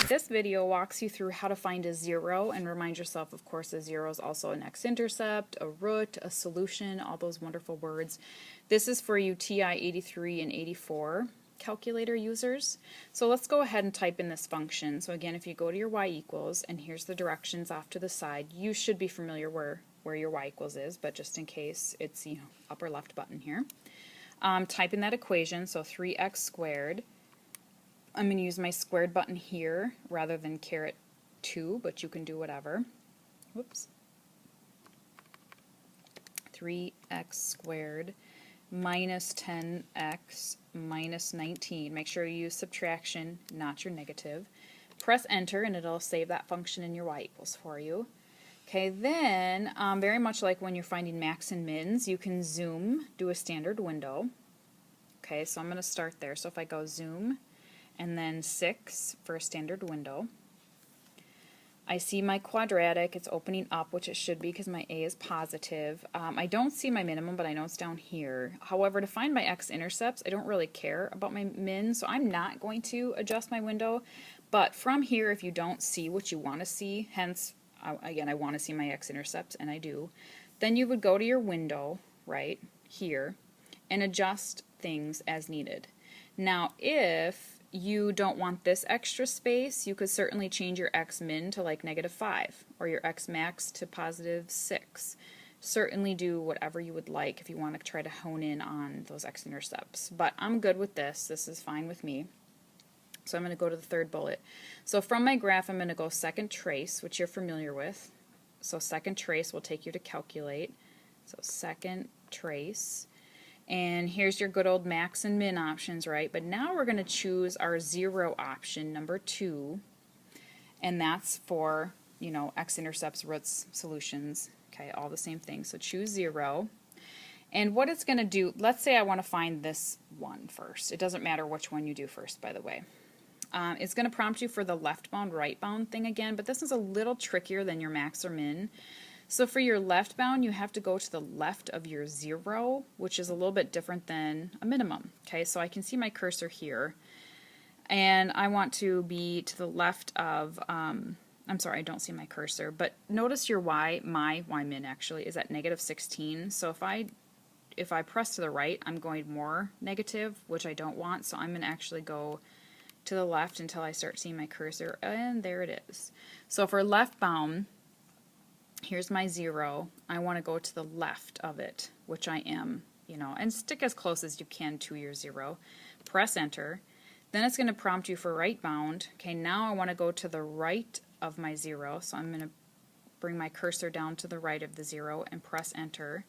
This video walks you through how to find a zero and remind yourself, of course, a zero is also an x-intercept, a root, a solution, all those wonderful words. This is for you TI 83 and 84 calculator users. So let's go ahead and type in this function. So again, if you go to your y equals, and here's the directions off to the side, you should be familiar where your y equals is, but just in case, it's upper left button here. Type in that equation, so 3x squared. I'm going to use my squared button here rather than caret 2, but you can do whatever. Whoops. 3x squared minus 10x minus 19. Make sure you use subtraction, not your negative. Press enter and it'll save that function in your y equals for you. Okay, then very much like when you're finding max and mins, you can zoom, do a standard window. Okay, so I'm going to start there. So if I go zoom and then 6 for a standard window, I see my quadratic, it's opening up, which it should be because my a is positive. I don't see my minimum, but I know it's down here. However, to find my x-intercepts, I don't really care about my min, so I'm not going to adjust my window. But from here, if you don't see what you want to see, hence, again, I want to see my x-intercepts, and I do, then you would go to your window, right, here, and adjust things as needed. Now, if you don't want this extra space, you could certainly change your x min to like -5 or your x max to +6. Certainly do whatever you would like if you want to try to hone in on those x-intercepts. But I'm good with this. This is fine with me. So I'm going to go to the third bullet. So from my graph, I'm going to go second trace, which you're familiar with. So second trace will take you to calculate. So second trace. And here's your good old max and min options, right? But now we're going to choose our 0 option, number 2. And that's for, x-intercepts, roots, solutions. Okay, all the same thing. So choose 0. And what it's going to do, let's say I want to find this one first. It doesn't matter which one you do first, by the way. It's going to prompt you for the left bound, right bound thing again, but this is a little trickier than your max or min. So for your left bound, you have to go to the left of your 0, which is a little bit different than a minimum. Okay, so I can see my cursor here, and I want to be to the left of, I'm sorry, I don't see my cursor, but notice your y, my y min actually, is at -16. So if I press to the right, I'm going more negative, which I don't want, so I'm going to actually go to the left until I start seeing my cursor, and there it is. So for left bound, here's my 0. I want to go to the left of it, which I am, and stick as close as you can to your 0. Press enter. Then it's going to prompt you for right bound. Okay, now I want to go to the right of my 0, so I'm going to bring my cursor down to the right of the 0 and press enter.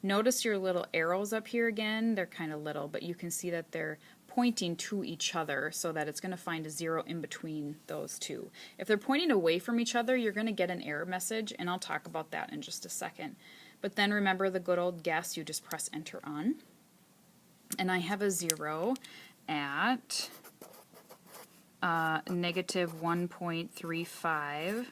Notice your little arrows up here again. They're kind of little, but you can see that they're pointing to each other so that it's going to find a 0 in between those two. If they're pointing away from each other, you're going to get an error message, and I'll talk about that in just a second. But then remember the good old guess, you just press enter on. And I have a 0 at -1.35.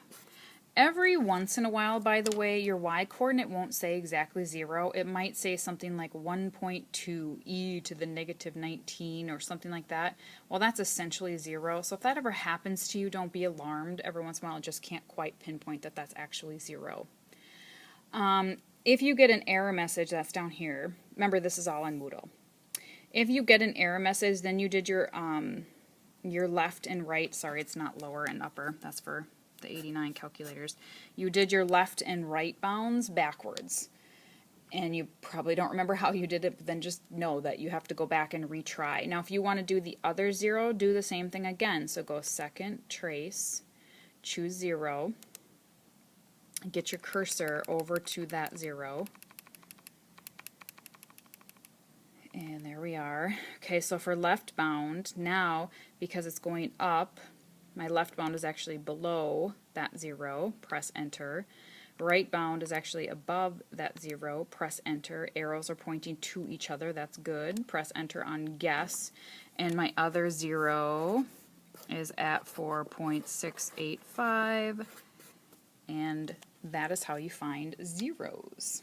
Every once in a while, by the way, your y-coordinate won't say exactly 0. It might say something like 1.2 e to the -19 or something like that. Well, that's essentially 0. So if that ever happens to you, don't be alarmed. Every once in a while, it just can't quite pinpoint that that's actually 0. If you get an error message, that's down here. Remember, this is all on Moodle. If you get an error message, then you did your left and right. Sorry, it's not lower and upper. That's for the 89 calculators. You did your left and right bounds backwards, and you probably don't remember how you did it, but then just know that you have to go back and retry. Now if you want to do the other 0, do the same thing again. So go second trace, choose 0, get your cursor over to that 0, and there we are. Okay, so for left bound, now because it's going up, my left bound is actually below that 0, press enter. Right bound is actually above that 0, press enter. Arrows are pointing to each other, that's good. Press enter on guess. And my other 0 is at 4.685, and that is how you find zeros.